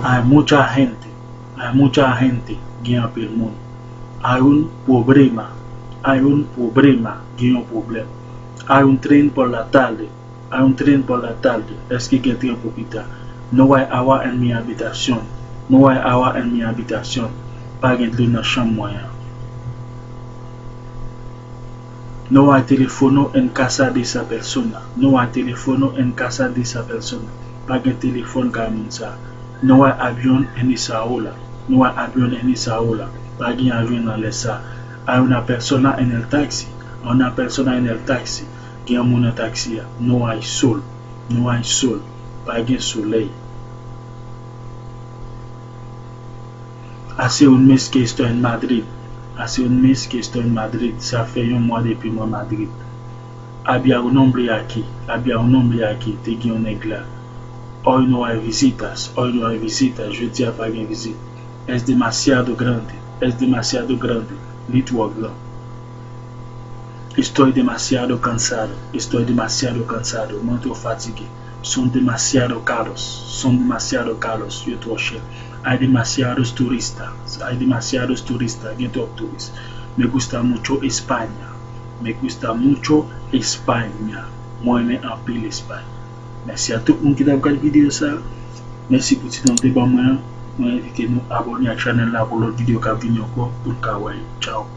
Hay mucha gente qui a pil moun. Hay un problema, hay un problema, Hay un tren por la tarde, es que tren por pita. No hay agua en mi habitación, Pas gen dans la chambre moyen. No hay teléfono en casa de esa persona, Pas gen téléphone comme ça. No hay avión en esa ola, Pas gen avión dans l'esa. Hay una persona en el taxi, Gen moun en taxi. No hay sol, Pas gen soleil. Hace un mes que estoy en Madrid, ça fait un mois depuis moi Madrid. Había un hombre aquí, te gen un nègre. Hoy no hay visitas, je dis pas gen visite. Es demasiado grande, Litwagla. Estoy demasiado cansado, muy fatigué. Son demasiado caros, yo trop cher. Hay demasiados turistas, Gen trop turistas. Me gusta mucho España, Moi aime un peu l'Espagne. Merci à tout le monde qui a regardé la vidéo ça. Merci pour tout le monde. Moi invite nous à abonner à la chaîne là pour l'autre vidéo qui va venir encore pour le kawaii. Ciao.